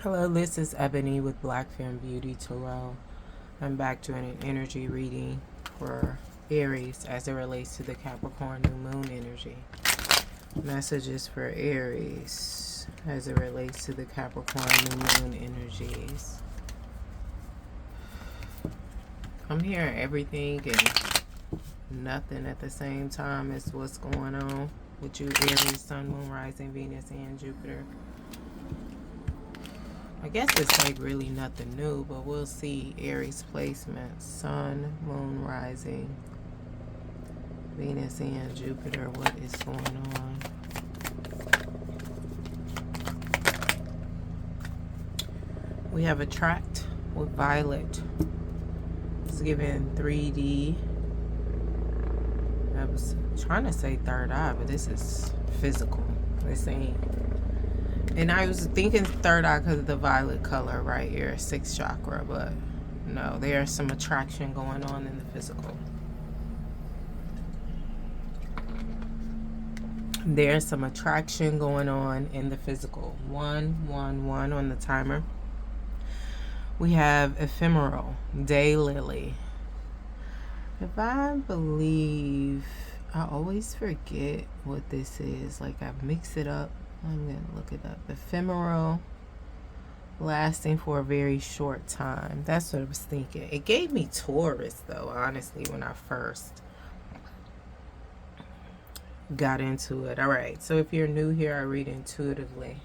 Hello, this is Ebony with BlackFemmeBeautyTaro. I'm back doing an energy reading for Aries as it relates to the Capricorn new moon energy. Messages for Aries as it relates to the Capricorn new moon energies. I'm hearing everything and nothing at the same time as what's going on with you, Aries, Sun, Moon, Rising, Venus, and Jupiter. I guess it's like really nothing new, but we'll see. Aries placement, Sun, Moon, Rising, Venus, and Jupiter. What is going on? We have attract with Violet. It's given 3D. I was trying to say third eye, but this is physical. This ain't. And I was thinking third eye because of the violet color right here, 6th chakra, but no, there's some attraction going on in the physical. There's some attraction going on in the physical. 111 on the timer. We have ephemeral, daylily. If I believe, I always forget what this is. Like I mix it up. I'm going to look it up. Ephemeral, lasting for a very short time. That's what I was thinking. It gave me Taurus, though, honestly, when I first got into it. All right, so if you're new here, I read intuitively.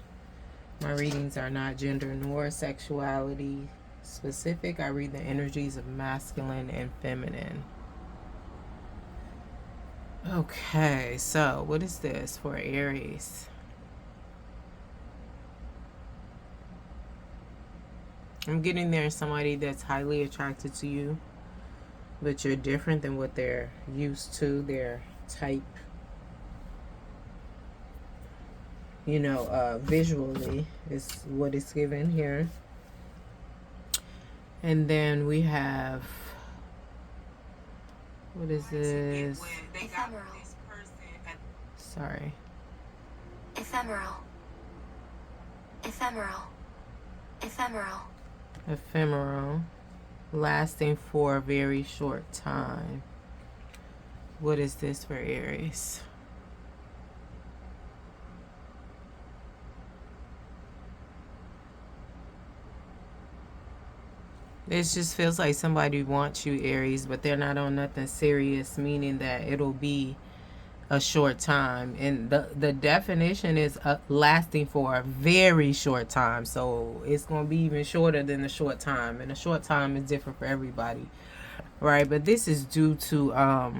My readings are not gender nor sexuality specific. I read the energies of masculine and feminine. Okay, so what is this for Aries? I'm getting there somebody that's highly attracted to you, but you're different than what they're used to, their type, you know, visually is what it's given here. And then we have, what is this? Ephemeral. Sorry. Ephemeral. Ephemeral. Ephemeral. Ephemeral, lasting for a very short time. What is this for Aries? This just feels like somebody wants you, Aries, but they're not on nothing serious, meaning that it'll be a short time. And the definition is lasting for a very short time. So it's going to be even shorter than the short time. And a short time is different for everybody. Right? But this is due to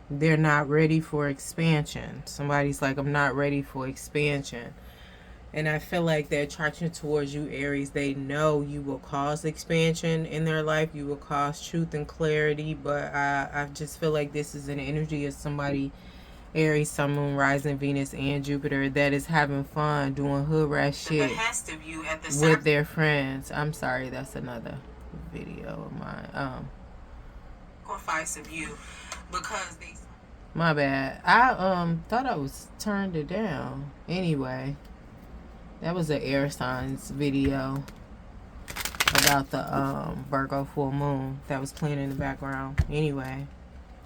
they're not ready for expansion. Somebody's like, I'm not ready for expansion. And I feel like the attraction towards you, Aries, they know you will cause expansion in their life. You will cause truth and clarity. But I just feel like this is an energy of somebody, Aries, Sun, Moon, Rising, Venus, and Jupiter, that is having fun doing hood rat shit with their friends. I'm sorry, that's another video of mine. Sacrifice of you because they. My bad. I thought I was turned it down. Anyway. That was an air signs video about the Virgo full moon that was playing in the background. Anyway,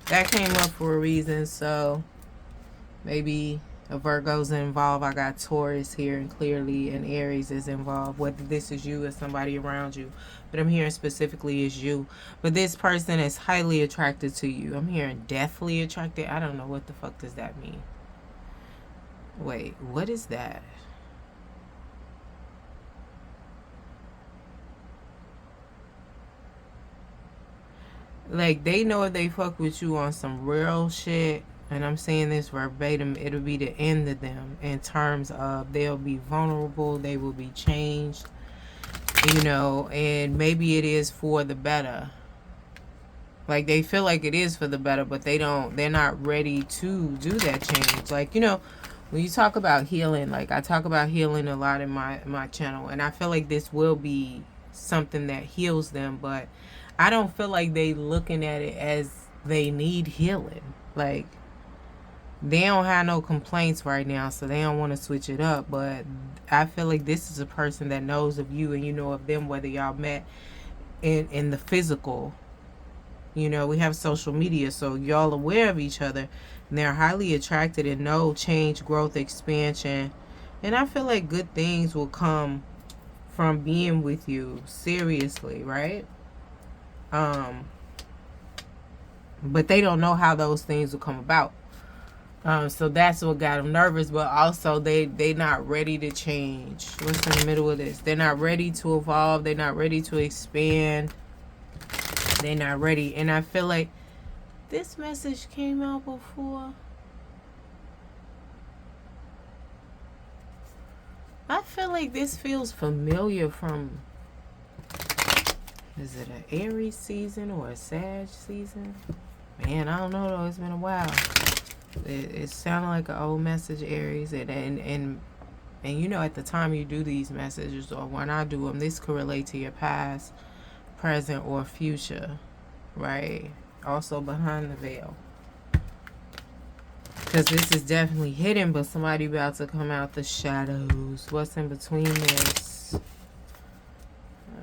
that came up for a reason, so maybe a Virgo's involved. I got Taurus here, and clearly an Aries is involved, whether this is you or somebody around you. But I'm hearing specifically is you. But this person is highly attracted to you. I'm hearing deathly attracted. I don't know what the fuck does that mean. Wait, what is that? Like, they know if they fuck with you on some real shit, and I'm saying this verbatim, it'll be the end of them in terms of they'll be vulnerable, they will be changed, you know, and maybe it is for the better. Like, they feel like it is for the better, but they're not ready to do that change. Like, you know, when you talk about healing, like I talk about healing a lot in my channel, and I feel like this will be something that heals them, but I don't feel like they looking at it as they need healing. Like, They don't have no complaints right now, so they don't want to switch it up. But I feel like this is a person that knows of you and you know of them, whether y'all met in the physical. You know, we have social media, so y'all aware of each other. And they're highly attracted and know change, growth, expansion. And I feel like good things will come from being with you, seriously, right? But they don't know how those things will come about. So that's what got them nervous. But also, they not ready to change. What's in the middle of this? They're not ready to evolve. They're not ready to expand. They're not ready. And I feel like this message came out before. I feel like this feels familiar from, is it an Aries season or a Sag season? Man, I don't know though. It's been a while. It sounded like an old message, Aries. And you know, at the time you do these messages, or when I do them, this could relate to your past, present, or future, right? Also behind the veil. Because this is definitely hidden, but somebody about to come out the shadows. What's in between this?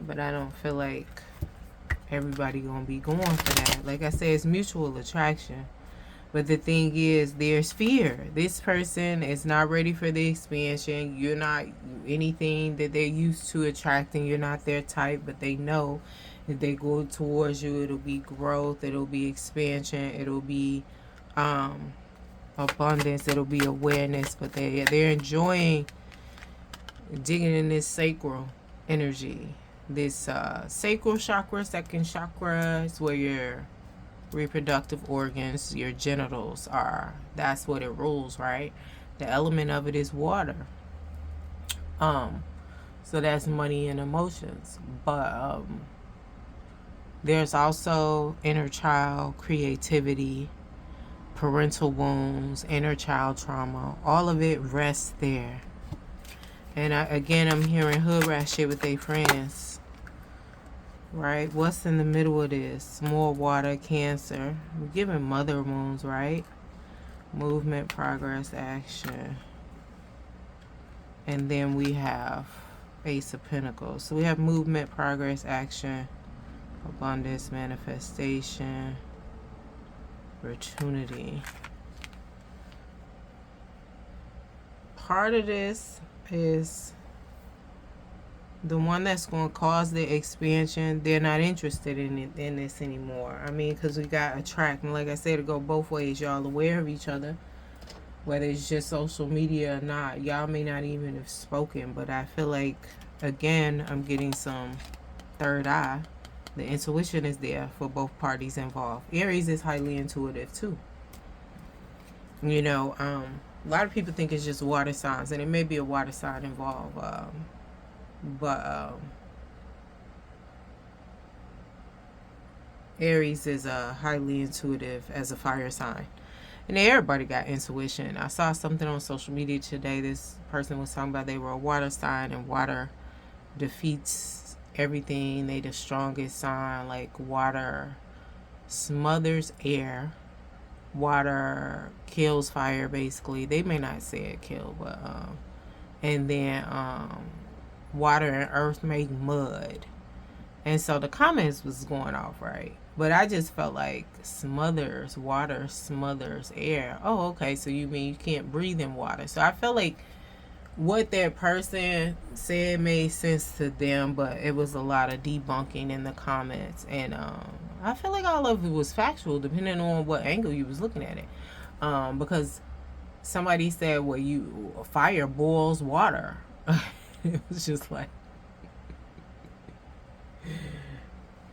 But I don't feel like everybody gonna be going for that. Like I said, it's mutual attraction. But the thing is, there's fear. This person is not ready for the expansion. You're not anything that they're used to attracting. You're not their type, but they know if they go towards you, it'll be growth, it'll be expansion, it'll be abundance, it'll be awareness. But they're enjoying digging in this sacral energy. This sacral chakra, second chakra, is where your reproductive organs, your genitals are. That's what it rules, right? The element of it is water. So that's money and emotions. But there's also inner child creativity, parental wounds, inner child trauma. All of it rests there. And again, I'm hearing hood rat shit with their friends. Right? What's in the middle of this? More water, Cancer. We're giving mother wounds, right? Movement, progress, action. And then we have Ace of Pentacles. So we have movement, progress, action, abundance, manifestation, opportunity. Part of this is the one that's going to cause the expansion. They're not interested in this anymore. I mean, because we got attract. And like I said, it go both ways. Y'all aware of each other, whether it's just social media or not. Y'all may not even have spoken, but I feel like, again, I'm getting some third eye. The intuition is there for both parties involved. Aries is highly intuitive too. You know, a lot of people think it's just water signs, and it may be a water sign involved. But Aries is highly intuitive as a fire sign. And everybody got intuition. I saw something on social media today. This person was talking about they were a water sign, and water defeats everything. They the strongest sign. Like water smothers air. Water kills fire, basically. They may not say it kill, but and then water and earth make mud. And so the comments was going off, right? But I just felt like smothers, water smothers air. Oh, okay, so you mean you can't breathe in water. So I felt like what that person said made sense to them, but it was a lot of debunking in the comments. And I feel like all of it was factual, depending on what angle you was looking at it. Because somebody said, well, fire boils water. It was just like,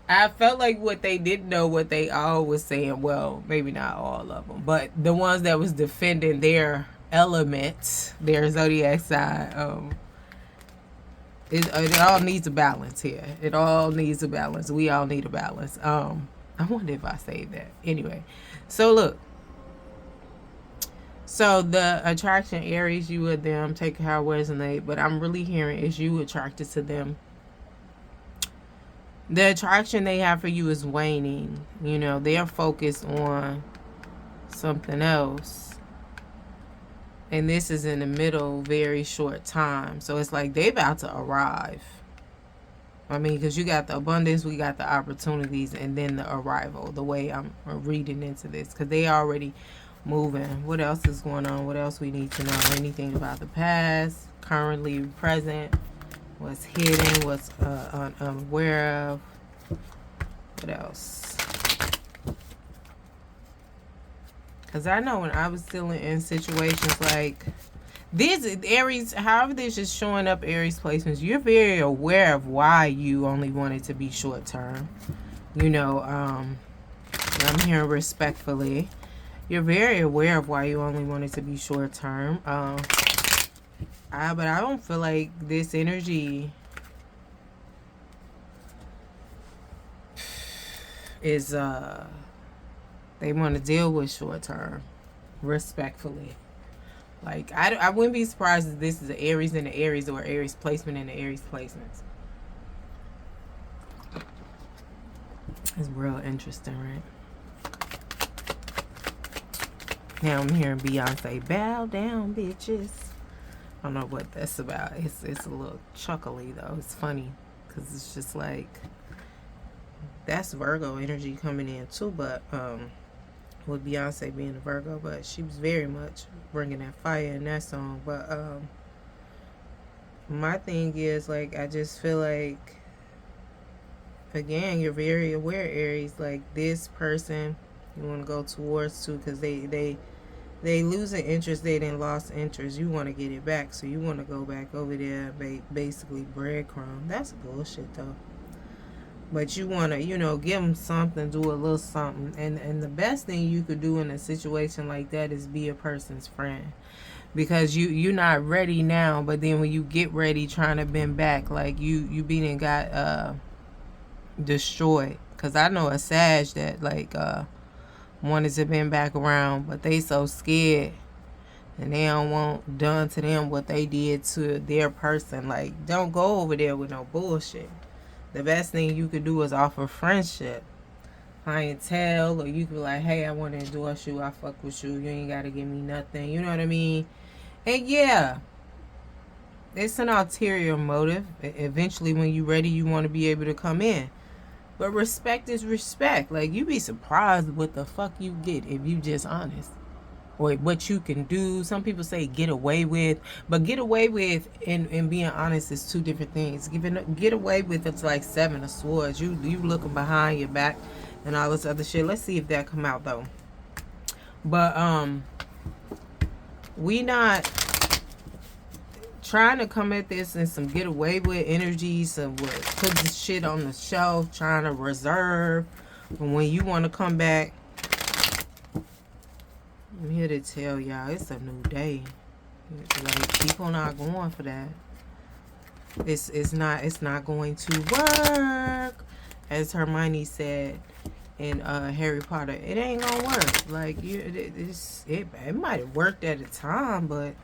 I felt like what they didn't know, what they all was saying, well, maybe not all of them, but the ones that was defending their elements, their zodiac sign, it all needs a balance here. It all needs a balance. We all need a balance. I wonder if I saved that. Anyway, so look. So the attraction, Aries, you with them, take how it resonate, but I'm really hearing is you attracted to them. The attraction they have for you is waning. You know, they're focused on something else. And this is in the middle, very short time. So it's like they about to arrive. I mean, because you got the abundance, we got the opportunities, and then the arrival, the way I'm reading into this. Because they already moving. What else is going on? What else we need to know? Anything about the past, currently, present, what's hidden, what's unaware of. What else? Because I know when I was still in situations like this, Aries, however this is showing up, Aries placements, you're very aware of why you only want it to be short term. You know, I'm hearing respectfully. You're very aware of why you only want it to be short term. But I don't feel like this energy is they want to deal with short term, respectfully. Like I wouldn't be surprised if this is an Aries in the Aries or Aries placement in the Aries placements. It's real interesting, right? Now I'm hearing Beyonce, bow down, bitches. I don't know what that's about. It's a little chuckly though. It's funny because it's just like that's Virgo energy coming in too, but with Beyonce being a Virgo, but she was very much bringing that fire in that song. But my thing is, like, I just feel like, again, you're very aware, Aries, like this person you want to go towards too, because they losing interest, they didn't lost interest, you want to get it back, so you want to go back over there and basically breadcrumb. That's bullshit though. But you want to, you know, give them something, do a little something. And the best thing you could do in a situation like that is be a person's friend. Because you're not ready now, but then when you get ready trying to bend back, like you being and got destroyed. Because I know a Sag that, like, wanted to bend back around, but they so scared. And they don't want done to them what they did to their person. Like, don't go over there with no bullshit. The best thing you could do is offer friendship, clientele, or you could be like, hey, I want to endorse you, I fuck with you, you ain't got to give me nothing, you know what I mean? And yeah, it's an ulterior motive. Eventually, when you're ready, you want to be able to come in. But respect is respect. Like, you be surprised what the fuck you get if you just honest. Or what you can do. Some people say get away with, but get away with and being honest is two different things. Get away with, it's like 7 of Swords. You looking behind your back and all this other shit. Let's see if that come out though. But we not trying to come at this in some get away with energy, some put this shit on the shelf, trying to reserve. And when you want to come back, I'm here to tell y'all it's a new day. Like, people not going for that. It's not going to work. As Hermione said in Harry Potter, it ain't gonna work. Like, it might have worked at a time, but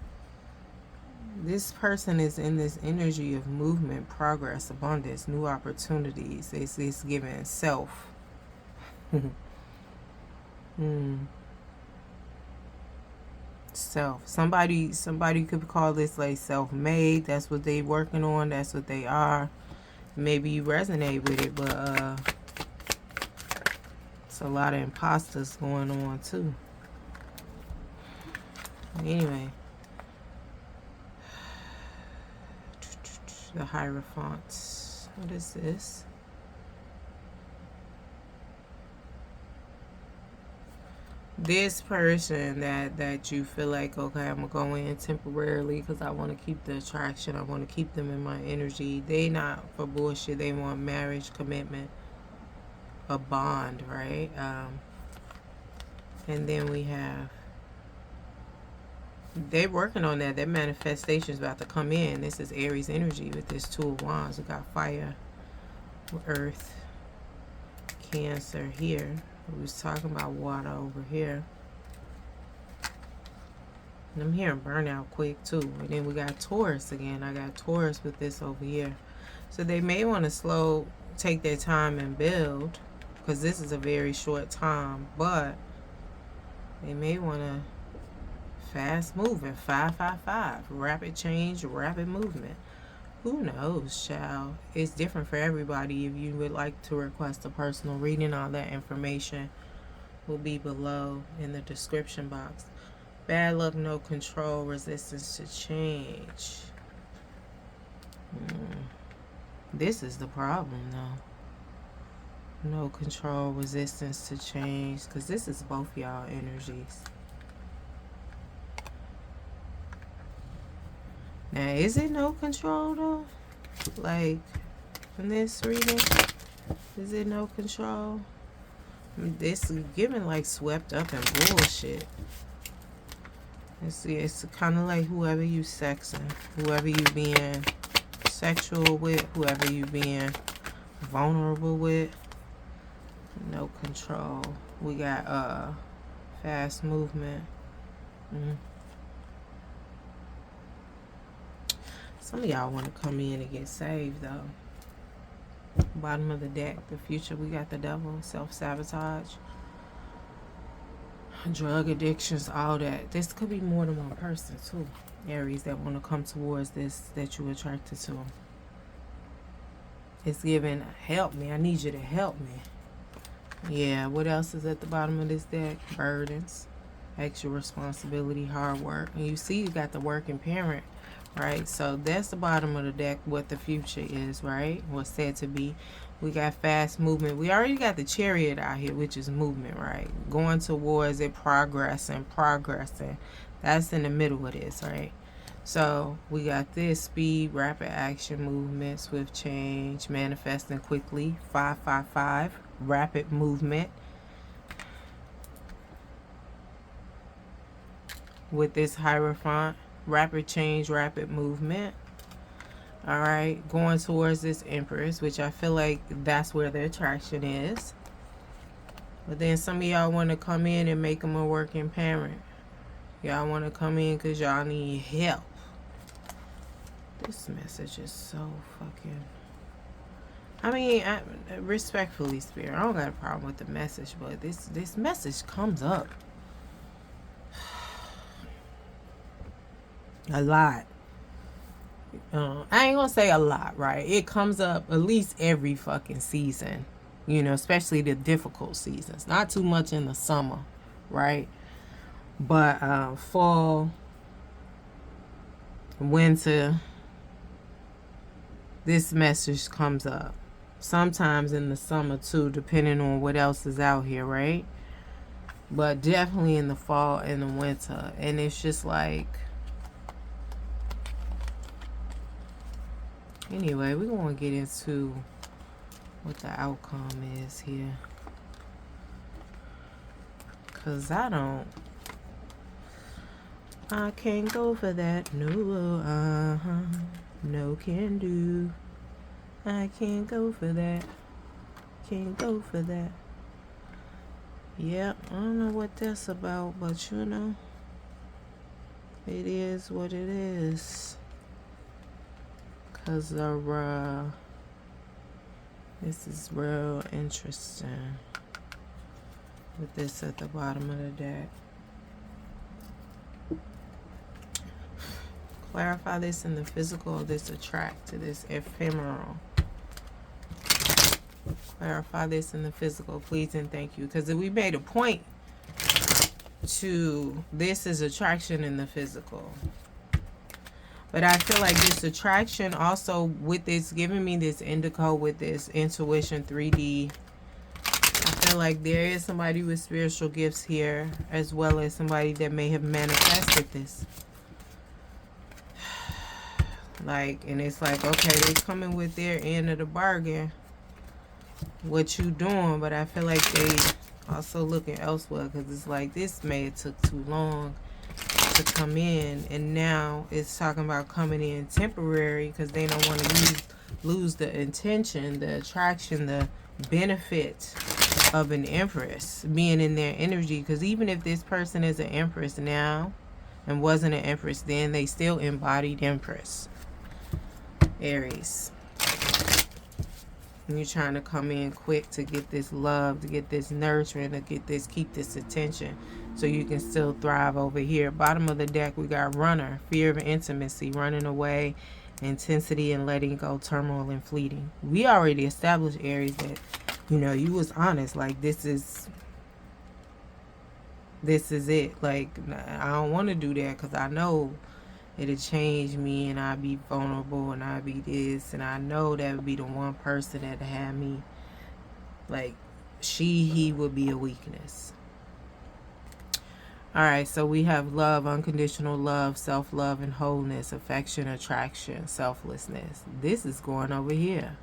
this person is in this energy of movement, progress, abundance, new opportunities. It's giving self. Self. Somebody could call this like self-made. That's what they working on. That's what they are. Maybe you resonate with it, but it's a lot of imposters going on too. Anyway, the Hierophants. What is this? This person that you feel like, okay, I'm gonna go in temporarily because I want to keep the attraction, I want to keep them in my energy. They not for bullshit. They want marriage, commitment, a bond, right? And then we have, they're working on that. That manifestation is about to come in. This is Aries energy with this 2 of Wands. We got fire, earth, Cancer here. We was talking about water over here. And I'm hearing burnout quick too. And then we got Taurus again. I got Taurus with this over here. So they may want to take their time and build, because this is a very short time. But they may want to Fast moving, 555. Rapid change, rapid movement. Who knows, child? It's different for everybody. If you would like to request a personal reading, all that information will be below in the description box. Bad luck, no control, resistance to change. This is the problem, though. No control, resistance to change. Because this is both y'all energies. Now, is it no control, though? Like, in this reading, is it no control? This is giving, like, swept up in bullshit. It's kind of like whoever you sexing, whoever you being sexual with, whoever you being vulnerable with. No control. We got fast movement. Some of y'all want to come in and get saved, though. Bottom of the deck, the future, we got the devil, self-sabotage, drug addictions, all that. This could be more than one person, too. Aries, that want to come towards this, that you're attracted to. It's giving, help me. I need you to help me. Yeah, what else is at the bottom of this deck? Burdens, extra responsibility, hard work. And you see you got the working parent. Right, so that's the bottom of the deck, what the future is, right? What's said to be. We got fast movement. We already got the chariot out here, which is movement, right? Going towards it, progressing. That's in the middle of this, right? So we got this: speed, rapid action, movement, swift change, manifesting quickly, 555, rapid movement. With this Hierophant. Rapid change, rapid movement. All right, going towards this Empress, which I feel like that's where the attraction is. But then some of y'all want to come in and make them a working parent. Y'all want to come in because y'all need help. This message is so fucking... I mean, respectfully, Spirit, I don't got a problem with the message, but this message comes up a lot. I ain't gonna say a lot, right? It comes up at least every fucking season, you know, especially the difficult seasons. Not too much in the summer, right? But fall, winter, this message comes up. Sometimes in the summer too, depending on what else is out here, right? But definitely in the fall and the winter. And it's just like, anyway, we're going to get into what the outcome is here. Because I can't go for that. No, no can do. I can't go for that. Can't go for that. Yep, I don't know what that's about, but you know, it is what it is. Because this is real interesting with this at the bottom of the deck. Clarify this in the physical, or this attract to this ephemeral. Clarify this in the physical, please and thank you. Because we made a point to this is attraction in the physical. But I feel like this attraction also with this, giving me this indigo with this intuition 3D. I feel like there is somebody with spiritual gifts here, as well as somebody that may have manifested this. Like, and it's like, okay, they coming with their end of the bargain. What you doing? But I feel like they also looking elsewhere, because it's like this may have took too long to come in, and now it's talking about coming in temporary because they don't want to lose the intention, the attraction, the benefit of an empress being in their energy. Because even if this person is an empress now and wasn't an empress then, they still embodied empress. Aries, and you're trying to come in quick to get this love, to get this nurturing, to get this, keep this attention. so you can still thrive over here. Bottom of the deck, we got runner, fear of intimacy, running away, intensity and letting go, turmoil and fleeting. We already established, Aries, that, you know, you was honest. Like, this is it. Like, I don't want to do that because I know it'll change me and I'd be vulnerable and I'd be this. And I know that would be the one person that had me, like, he would be a weakness. All right, so we have love, unconditional love, self-love and wholeness, affection, attraction, selflessness. This is going over here.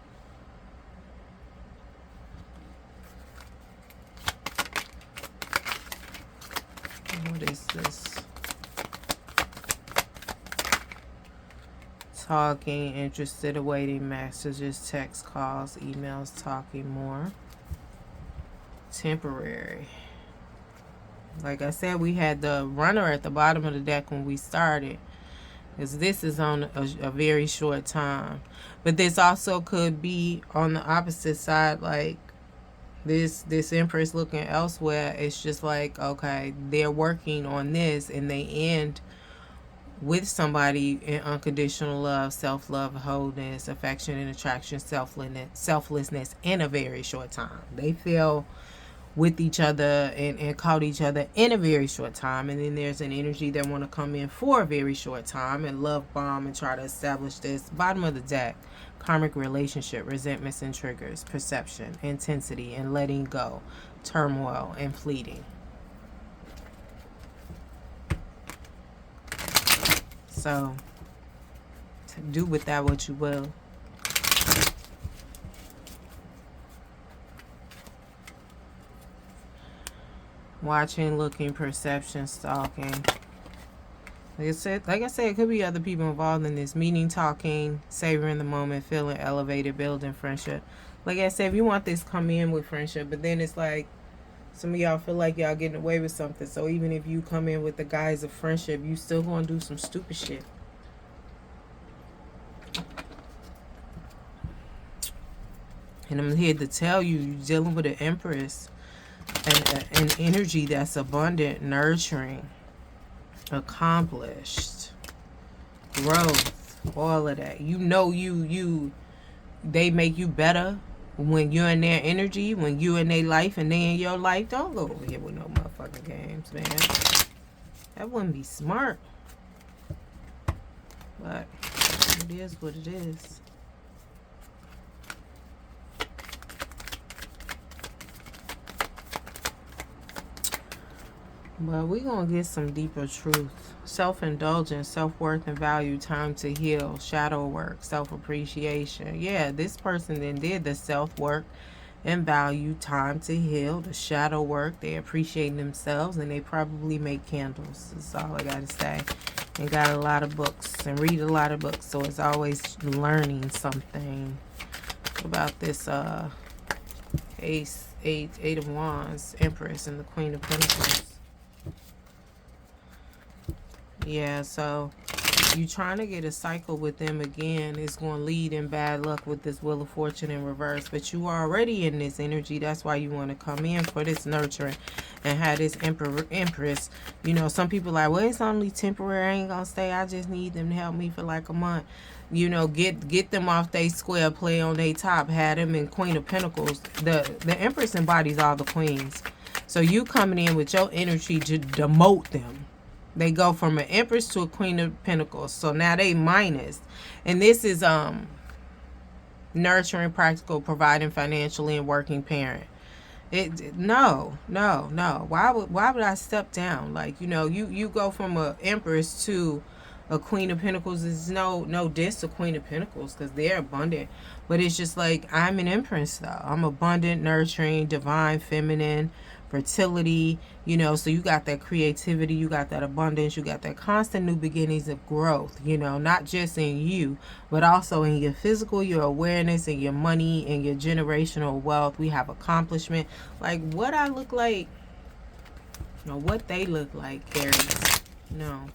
What is this? Talking, interested, awaiting messages, text, calls, emails, talking more. Temporary. Like I said, we had the runner at the bottom of the deck when we started, because this is on a very short time. But this also could be on the opposite side, like this Empress looking elsewhere. It's just like, okay, they're working on this and they end with somebody in unconditional love, self-love, wholeness, affection and attraction, selflessness in a very short time. They feel with each other and caught each other in a very short time, and then there's an energy that want to come in for a very short time and love bomb and try to establish this. Bottom of the deck, karmic relationship, resentments and triggers, perception, intensity and letting go, turmoil and fleeting. So do with that what you will. Watching, looking, perception, stalking. Like I said, it could be other people involved in this. Meeting, talking, savoring the moment, feeling elevated, building friendship. Like I said, if you want this, come in with friendship. But then it's like, some of y'all feel like y'all getting away with something. So even if you come in with the guise of friendship, you still gonna do some stupid shit. And I'm here to tell you, you're dealing with an Empress. An energy that's abundant, nurturing, accomplished, growth, all of that. You know, they make you better when you're in their energy, when you're in their life and they in your life. Don't go over here with no motherfucking games, man. That wouldn't be smart. But it is what it is. But we're going to get some deeper truth. Self-indulgence, self-worth and value, time to heal, shadow work, self-appreciation. Yeah, this person then did the self-work and value, time to heal, the shadow work. They appreciate themselves and they probably make candles. That's all I got to say. And got a lot of books and read a lot of books. So it's always learning something. What about this Eight of Wands, Empress and the Queen of Pentacles? Yeah, so you trying to get a cycle with them again. It's going to lead in bad luck with this Wheel of Fortune in reverse. But you are already in this energy. That's why you want to come in for this nurturing and have this Empress. You know, some people like, well, it's only temporary. I ain't going to stay. I just need them to help me for like a month. You know, get them off they square, play on they top, had them in Queen of Pentacles. The Empress embodies all the queens. So you coming in with your energy to demote them. They go from an Empress to a Queen of Pentacles. So now they minus. And this is nurturing, practical, providing financially, and working parent. No. Why would I step down? Like, you know, you go from a Empress to a Queen of Pentacles. Is no diss to Queen of Pentacles because they're abundant. But it's just like, I'm an Empress though. I'm abundant, nurturing, divine, feminine, fertility, you know, so you got that creativity, you got that abundance, you got that constant new beginnings of growth, you know, not just in you, but also in your physical, your awareness, and your money, and your generational wealth. We have accomplishment. Like what I look like, or what they look like, Aries. No.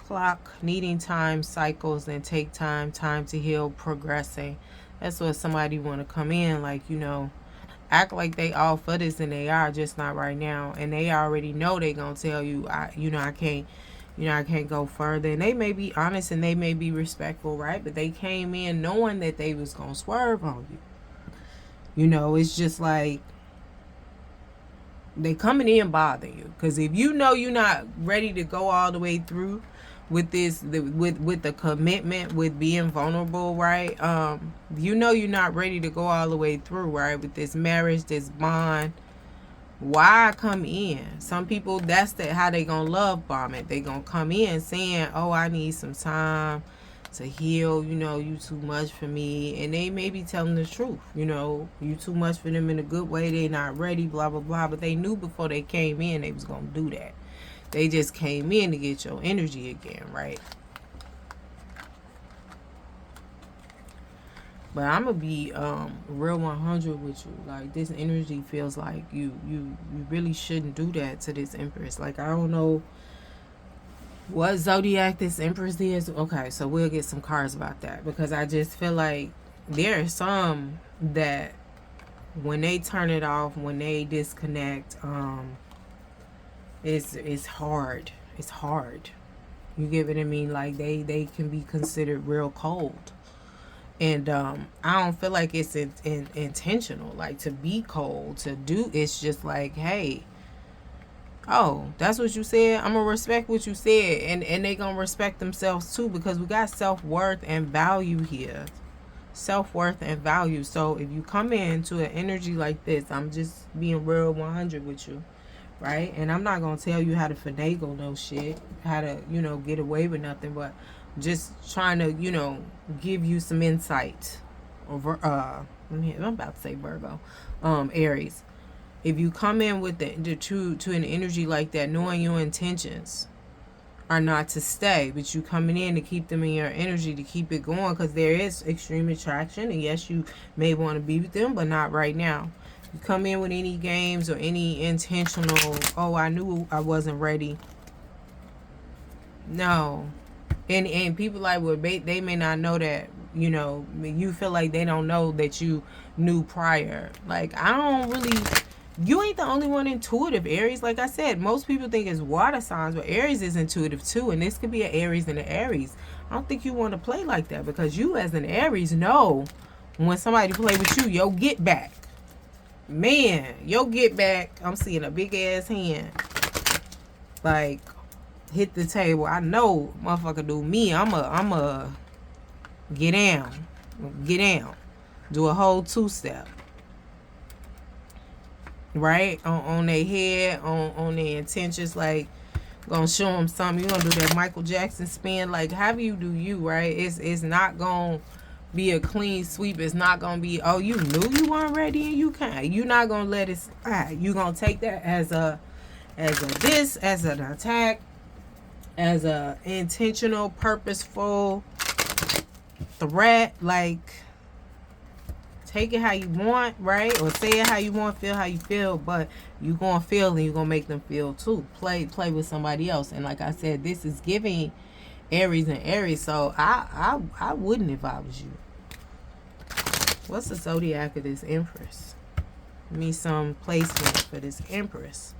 Clock, needing time, cycles, and take time to heal, progressing. That's what somebody want to come in, like, you know, act like they all for this, and they are, just not right now. And they already know they gonna tell you, I can't, I can't go further. And they may be honest and they may be respectful, right? But they came in knowing that they was gonna swerve on you. You know, it's just like they coming in bothering you. Because if you know you're not ready to go all the way through with this, with the commitment, with being vulnerable, right? You know you're not ready to go all the way through, right? With this marriage, this bond. Why come in? Some people, that's how they gonna love bomb it. They gonna come in saying, oh, I need some time to heal, you know, you too much for me. And they may be telling the truth, you know, you too much for them in a good way, they not ready, blah blah blah. But they knew before they came in they was gonna do that. They just came in to get your energy again, right? But I'm gonna be real 100 with you. Like, this energy feels like you really shouldn't do that to this Empress. Like, I don't know what zodiac this Empress is. Okay, so we'll get some cards about that, because I just feel like there are some that when they turn it off, when they disconnect, it's hard. It's hard. You get what I mean? Like, they can be considered real cold. And I don't feel like it's intentional, like, to be cold, to do. It's just like, hey, oh, that's what you said, I'm gonna respect what you said. And they gonna respect themselves too, because we got self-worth and value here. Self-worth and value. So if you come into an energy like this, I'm just being real 100 with you, right? And I'm not gonna tell you how to finagle no shit, how to, you know, get away with nothing, but just trying to, you know, give you some insight over I'm about to say Virgo, Aries. If you come in with to an energy like that, knowing your intentions are not to stay, but you coming in to keep them in your energy, to keep it going, because there is extreme attraction, and yes, you may want to be with them, but not right now. You come in with any games or any intentional, oh, I knew I wasn't ready. No. And people like, well, they may not know that, you know, you feel like they don't know that you knew prior. Like, I don't really, you ain't the only one intuitive, Aries. Like I said, most people think it's water signs, but Aries is intuitive too. And this could be an Aries and an Aries. I don't think you want to play like that, because you as an Aries know when somebody play with you, yo, get back. Man, yo, get back. I'm seeing a big ass hand. Like, hit the table. I know motherfucker do me. I'm a get down. Get down. Do a whole two-step. Right? On their head, on their intentions, like, gonna show them something. You're gonna do that Michael Jackson spin. Like, however you do you, right? It's not gonna be a clean sweep. It's not gonna be, oh, you knew you weren't ready and you can't. You're not gonna let it slide. You're gonna take that as an attack, as a intentional, purposeful threat. Like, take it how you want, right? Or say it how you want, feel how you feel, but you gonna feel and you gonna make them feel too. Play with somebody else. And like I said, this is giving Aries and Aries, so I wouldn't if I was you. What's the zodiac of this Empress? Give me some placement for this Empress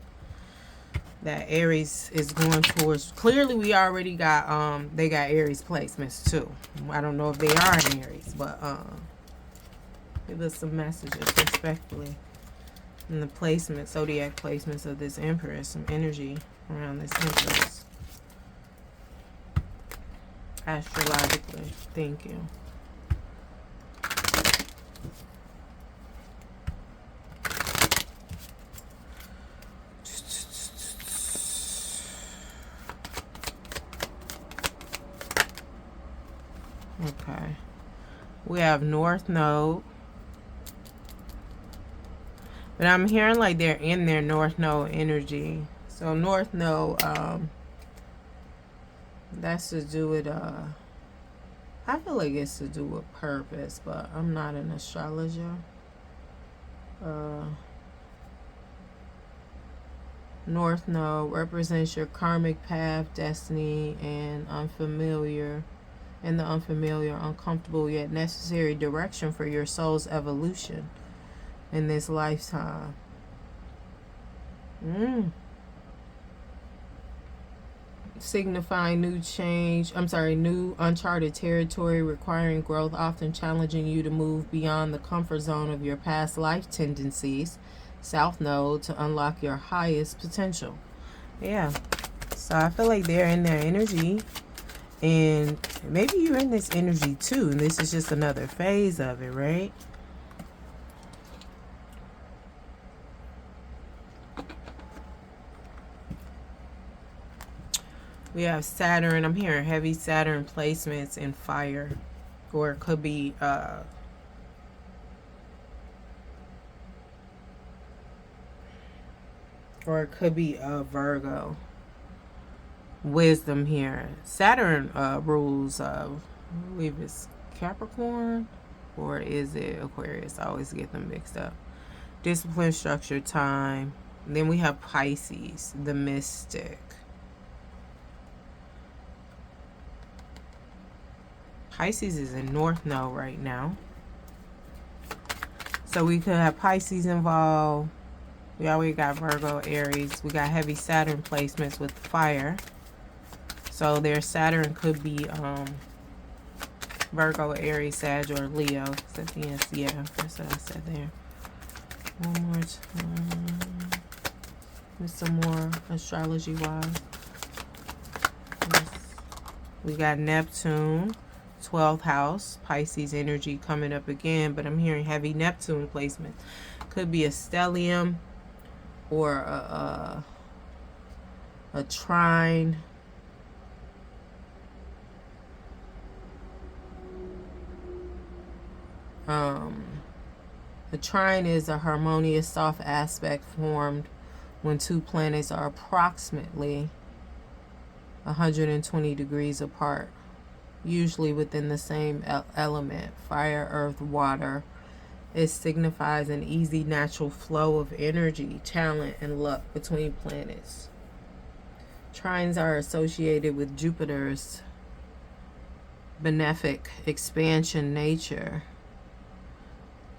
that Aries is going towards. Clearly we already got they got Aries placements too. I don't know if they are in Aries, but give us some messages respectfully in the placement, zodiac placements of this Empress, some energy around this Empress astrologically. Thank you. Okay. We have North Node. But I'm hearing like they're in their North Node energy. So North Node, that's to do with, I feel like it's to do with purpose, but I'm not an astrologer. North Node represents your karmic path, destiny, and unfamiliar in the unfamiliar, uncomfortable, yet necessary direction for your soul's evolution in this lifetime. Signifying new new uncharted territory, requiring growth, often challenging you to move beyond the comfort zone of your past life tendencies. South Node to unlock your highest potential. Yeah. So I feel like they're in their energy. And maybe you're in this energy too. And this is just another phase of it, right? We have Saturn. I'm hearing heavy Saturn placements in fire. Or it could be Virgo. Wisdom here. Saturn rules I believe it's Capricorn, or is it Aquarius? I always get them mixed up. Discipline, structure, time. And then we have Pisces, the mystic. Pisces is in North Node right now. So we could have Pisces involved. We already got Virgo, Aries. We got heavy Saturn placements with fire. So their Saturn could be Virgo, Aries, Sag, or Leo. Yeah, that's what I said there. One more time. With some more astrology-wise. Yes. We got Neptune, 12th house. Pisces energy coming up again. But I'm hearing heavy Neptune placement. Could be a stellium or a trine. A trine is a harmonious soft aspect formed when two planets are approximately 120 degrees apart, usually within the same element, fire, earth, water. It signifies an easy, natural flow of energy, talent, and luck between planets. Trines are associated with Jupiter's benefic expansion nature.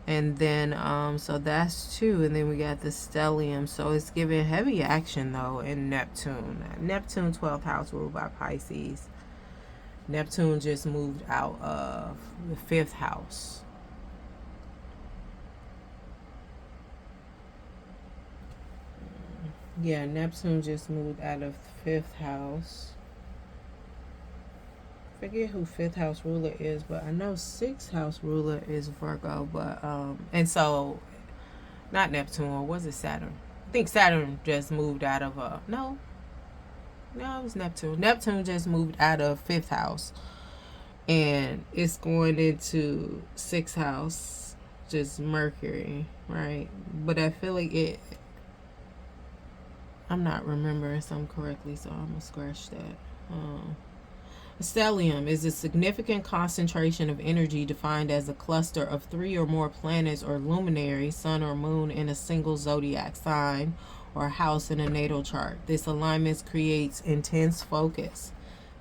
And then, so that's two. And then we got the stellium. So it's giving heavy action, though, in Neptune. Neptune, 12th house, ruled by Pisces. Neptune just moved out of the 5th house. Yeah, Neptune just moved out of the 5th house. Forget who 5th house ruler is, but I know 6th house ruler is Virgo. But and so not Neptune, or was it Saturn? I think Saturn just moved out of no, it was Neptune. Neptune just moved out of 5th house, and it's going into 6th house, just Mercury, right? But I feel like I'm not remembering something correctly, so I'm gonna scratch that. A stellium is a significant concentration of energy defined as a cluster of 3 or more planets or luminaries, sun or moon, in a single zodiac sign or house in a natal chart. This alignment creates intense focus,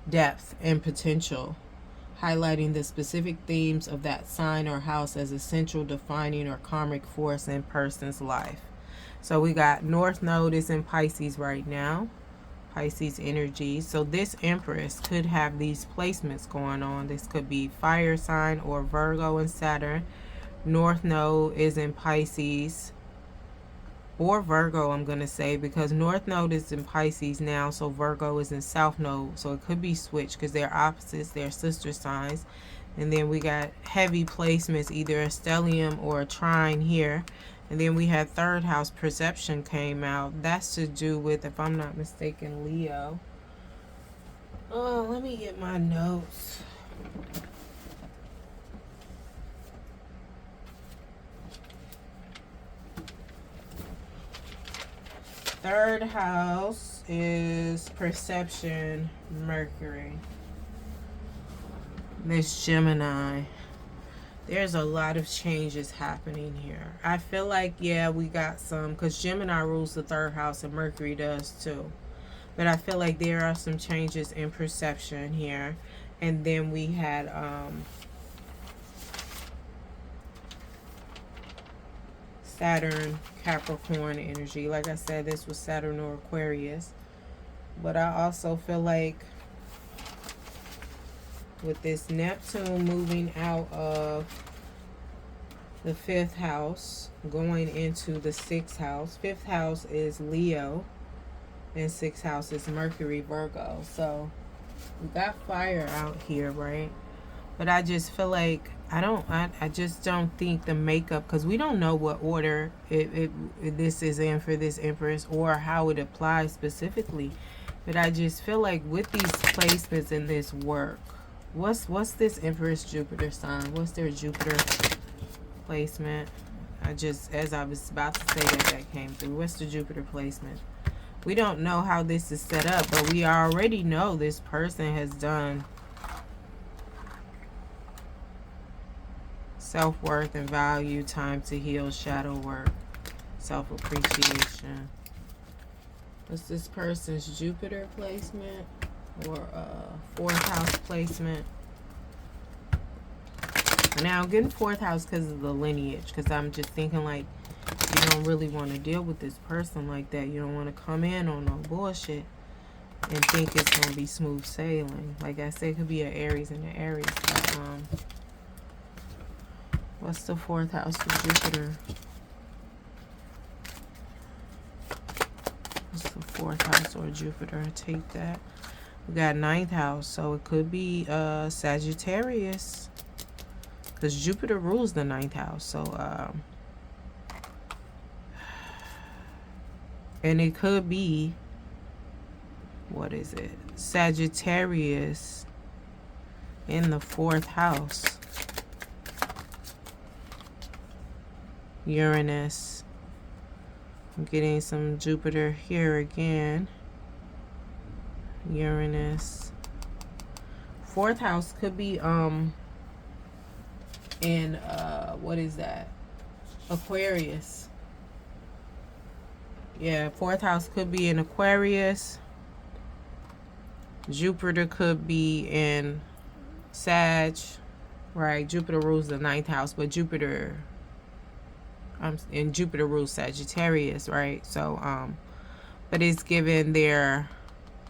depth, and potential, highlighting the specific themes of that sign or house as essential, defining, or karmic force in person's life. So we got North Node is in Pisces right now. Pisces energy. So this Empress could have these placements going on. This could be fire sign or Virgo and Saturn. North Node is in Pisces or Virgo, I'm going to say, because North Node is in Pisces now, so Virgo is in South Node. So it could be switched because they're opposites, they're sister signs. And then we got heavy placements, either a stellium or a trine here. And then we had 3rd house perception came out. That's to do with, if I'm not mistaken, Leo. Oh, let me get my notes. Third house is perception, Mercury. This Gemini. There's a lot of changes happening here. I feel like, yeah, we got some, because Gemini rules the 3rd house and Mercury does too. But I feel like there are some changes in perception here. And then we had Saturn, Capricorn energy. Like I said, this was Saturn or Aquarius. But I also feel like with this Neptune moving out of the 5th house, going into the 6th house. 5th house is Leo, and 6th house is Mercury, Virgo. So we got fire out here, right? But I just feel like I just don't think the makeup, because we don't know what order this is in for this Empress or how it applies specifically. But I just feel like with these placements in this work, what's this Empress Jupiter sign? What's their Jupiter placement? As I was about to say that came through. What's the Jupiter placement? We don't know how this is set up, but we already know this person has done self-worth and value, time to heal, shadow work, self-appreciation. What's this person's Jupiter placement or 4th house placement? Now I'm getting 4th house because of the lineage, because I'm just thinking like you don't really want to deal with this person like that. You don't want to come in on no bullshit and think it's going to be smooth sailing. Like I said, it could be an Aries and an Aries. But, what's the 4th house for Jupiter? What's the 4th house or Jupiter? Take that. We got 9th house, so it could be Sagittarius, because Jupiter rules the 9th house. So and it could be, what is it? Sagittarius in the 4th house. Uranus. I'm getting some Jupiter here again. Uranus. 4th house could be in what is that? Aquarius. Yeah, 4th house could be in Aquarius. Jupiter could be in Sag, right? Jupiter rules the 9th house, but Jupiter rules Sagittarius, right? So but it's given their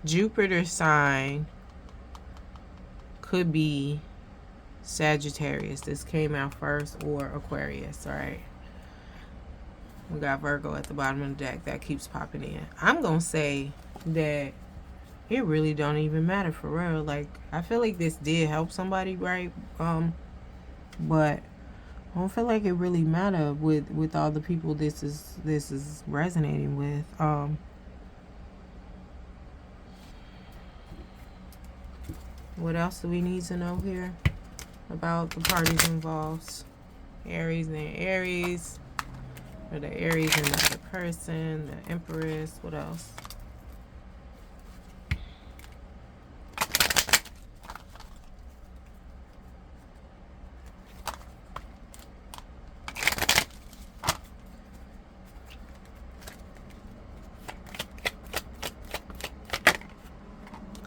Jupiter sign could be Sagittarius. This came out first, or Aquarius, right? We got Virgo at the bottom of the deck. That keeps popping in. I'm gonna say that it really don't even matter for real. Like, I feel like this did help somebody, right? But I don't feel like it really matter with all the people this is resonating with. What else do we need to know here about the parties involved? Aries and Aries, or the Aries and the other person, the Empress. What else?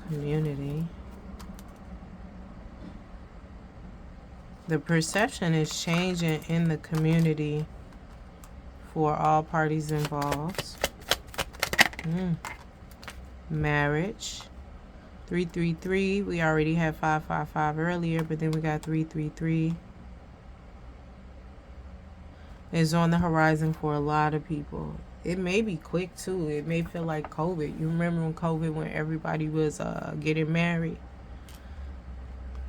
Community. The perception is changing in the community for all parties involved. Marriage. 333. We already had 555 earlier, but then we got 333. Is on the horizon for a lot of people. It may be quick too. It may feel like COVID. You remember when COVID, when everybody was getting married?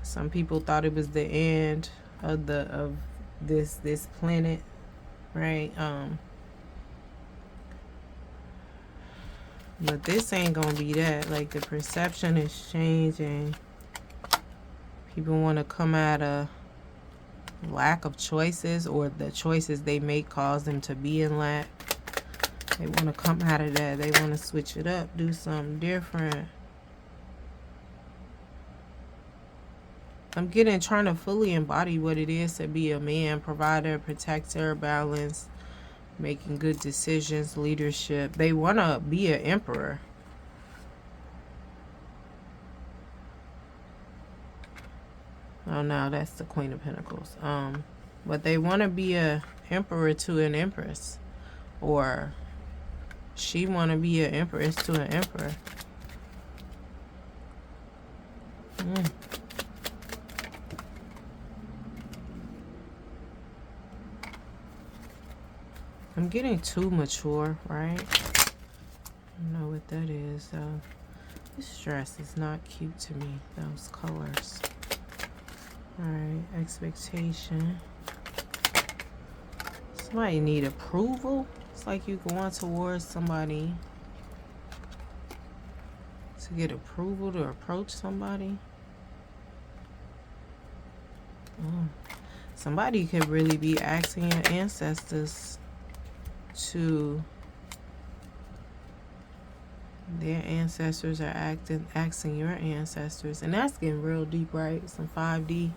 Some people thought it was the end of this planet, right? But this ain't gonna be that. Like, the perception is changing. People want to come out of lack of choices, or the choices they make cause them to be in lack. They want to come out of that. They want to switch it up, do something different. I'm trying to fully embody what it is to be a man, provider, protector, balance, making good decisions, leadership. They want to be an emperor. Oh no, that's the Queen of Pentacles. But they want to be a emperor to an empress, or she want to be an empress to an emperor. I'm getting too mature, right? I don't know what that is. This dress is not cute to me, those colors. Alright, expectation. Somebody need approval. It's like you going towards somebody to get approval to approach somebody. Somebody could really be asking your ancestors to, their ancestors are asking your ancestors, and that's getting real deep, right? Some 5D.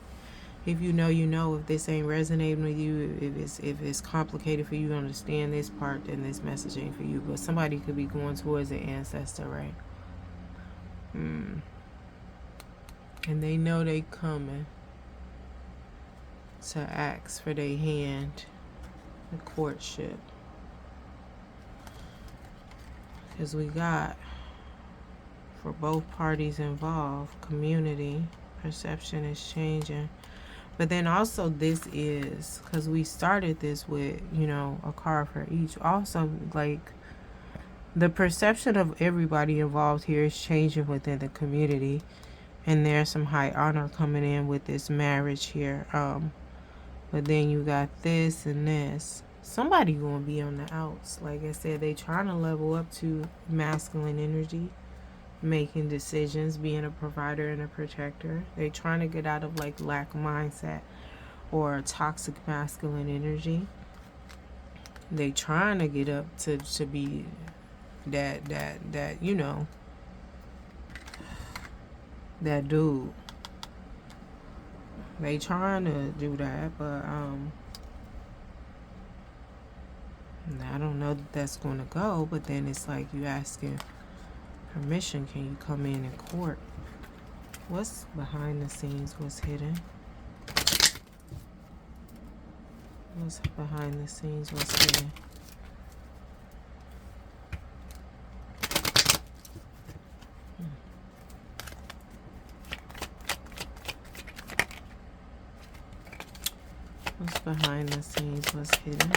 If you know, you know. If this ain't resonating with you, if it's complicated for you to understand this part, then this message ain't for you. But somebody could be going towards an ancestor, right? And they know they coming to ask for their hand, the courtship. Because we got, for both parties involved, community, perception is changing. But then also this is, because we started this with, you know, a card for each. Also, like, the perception of everybody involved here is changing within the community. And there's some high honor coming in with this marriage here. But then you got this and this. Somebody gonna be on the outs. Like I said, they trying to level up to masculine energy, making decisions, being a provider and a protector. They trying to get out of like lack mindset or toxic masculine energy. They trying to get up to be that you know, that dude. They trying to do that, but I don't know that that's going to go. But then it's like you asking permission. Can you come in court? What's behind the scenes? What's hidden? What's behind the scenes? What's hidden? What's behind the scenes? What's hidden?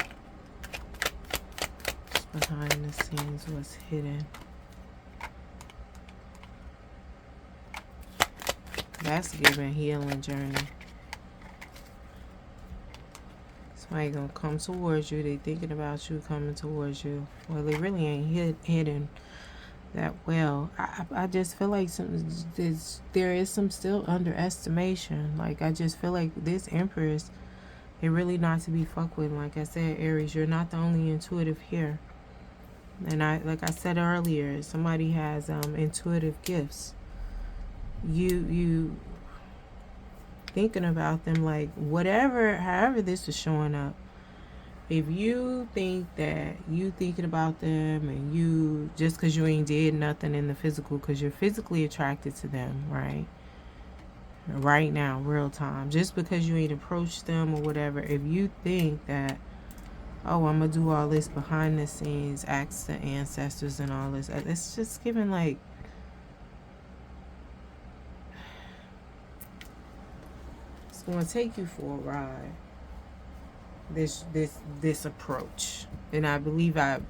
What's behind the scenes? What's hidden? That's giving healing journey. Somebody gonna come towards you. They thinking about you coming towards you. Well, they really ain't hidden that well. I just feel like there is some still underestimation. Like, I just feel like this Empress, it really not to be fucked with. Like I said, Aries, you're not the only intuitive here. And like I said earlier, somebody has intuitive gifts. You thinking about them, like, however this is showing up. If you think that you thinking about them, and you, just because you ain't did nothing in the physical, because you're physically attracted to them, right now, real time, just because you ain't approached them or whatever, if you think that, oh, I'm gonna do all this behind the scenes, ask the ancestors and all this, it's just giving like, it's gonna take you for a ride. This approach. And I believe I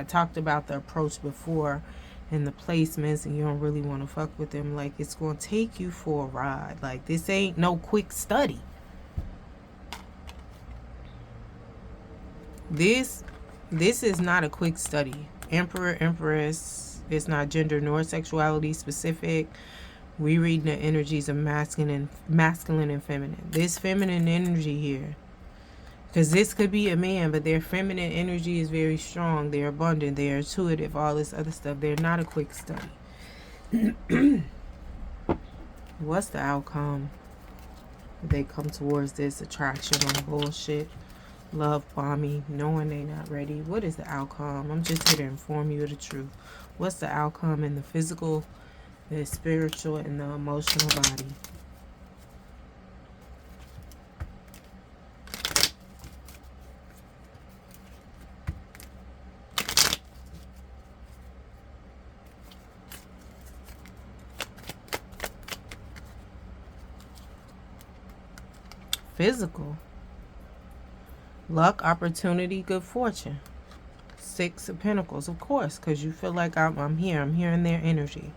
talked about the approach before and the placements, and you don't really want to fuck with them. Like, it's going to take you for a ride. Like, this ain't no quick study. This is not a quick study. Emperor, Empress, it's not gender nor sexuality specific. We reading the energies of masculine and feminine. This feminine energy here, because this could be a man, but their feminine energy is very strong. They're abundant. They're intuitive. All this other stuff. They're not a quick study. What's the outcome? They come towards this attraction on bullshit, love bombing, knowing they're not ready. What is the outcome? I'm just here to inform you of the truth. What's the outcome in the physical, the spiritual, and the emotional body? Physical. Luck, opportunity, good fortune. 6 of Pentacles, of course, because you feel like I'm here. I'm here in their energy.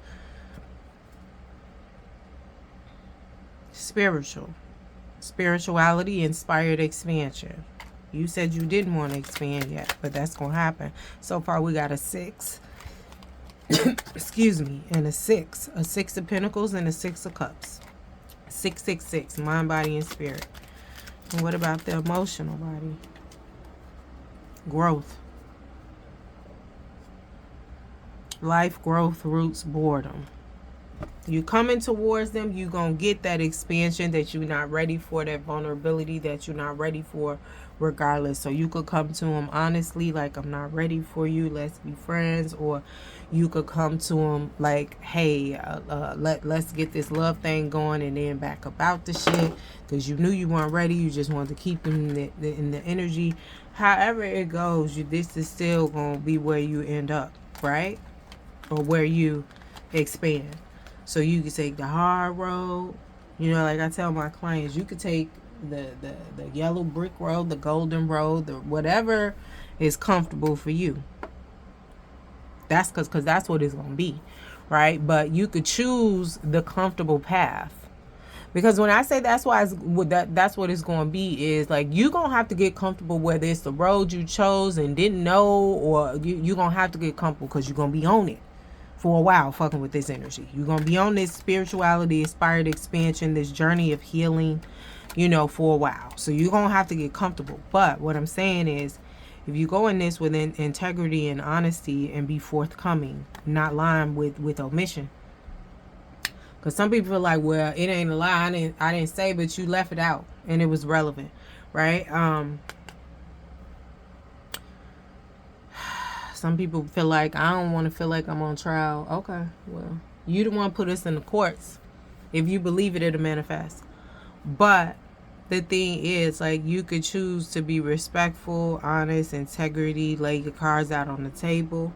Spiritual. Spirituality, inspired expansion. You said you didn't want to expand yet, but that's going to happen. So far, we got a 6. Excuse me. And a 6. A 6 of Pentacles and a 6 of Cups. 666. Mind, body, and spirit. And what about the emotional body? Growth. Life, growth, roots, boredom. You coming towards them, you going to get that expansion that you're not ready for, that vulnerability that you're not ready for, regardless. So you could come to them honestly, like, I'm not ready for you, let's be friends. Or you could come to them like, hey, let's get this love thing going, and then back about the shit because you knew you weren't ready. You just wanted to keep them in the energy. However it goes, this is still going to be where you end up, right? Or where you expand. So you can take the hard road. You know, like I tell my clients, you could take the yellow brick road, the golden road, the whatever is comfortable for you. That's because that's what it's going to be, right? But you could choose the comfortable path. Because when I say that's what it's going to be, is like you're going to have to get comfortable whether it's the road you chose and didn't know, or you're going to have to get comfortable because you're going to be on it for a while, fucking with this energy. You're going to be on this spirituality, inspired expansion, this journey of healing, you know, for a while. So you're going to have to get comfortable. But what I'm saying is, if you go in this with integrity and honesty and be forthcoming, not lying with omission. Because some people are like, well, it ain't a lie. I didn't say, but you left it out and it was relevant, right? Some people feel like, I don't want to feel like I'm on trial. Okay, well, you the one put us in the courts. If you believe it, it'll manifest. But the thing is, like, you could choose to be respectful, honest, integrity, lay your cards out on the table.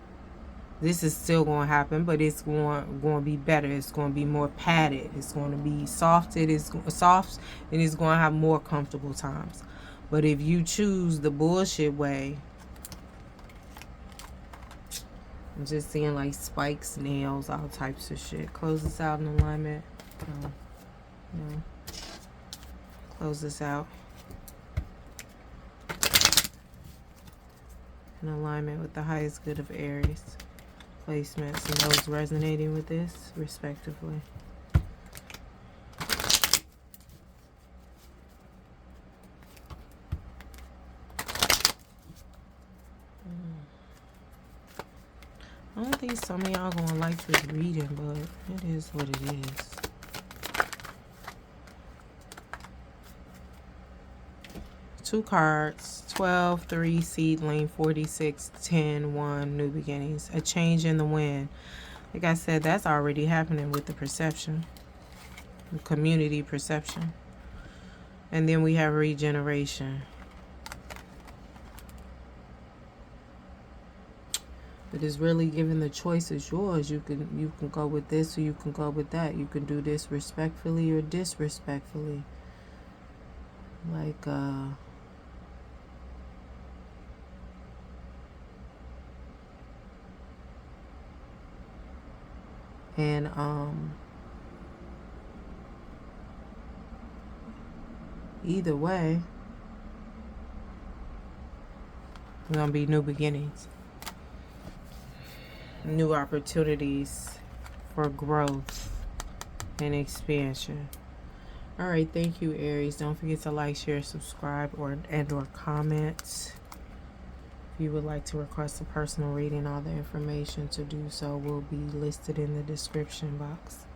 This is still going to happen, but it's going to be better. It's going to be more padded. It's going to be softed. It's soft, and it's going to have more comfortable times. But if you choose the bullshit way, I'm just seeing like spikes, nails, all types of shit. Close this out in alignment. No. Close this out. In alignment with the highest good of Aries. Placements and those resonating with this, respectively. I don't think some of y'all gonna like this reading, but it is what it is. Two cards, 12, 3, seedling, 46, 10, 1, new beginnings. A change in the wind. Like I said, that's already happening with the perception. The community perception. And then we have regeneration. But it's really giving the choice is yours. You can go with this or you can go with that. You can do this respectfully or disrespectfully. Like, and either way, it's gonna be new beginnings. New opportunities for growth and expansion. All right, thank you, Aries. Don't forget to like, share, subscribe, or comment. If you would like to request a personal reading, all the information to do so will be listed in the description box.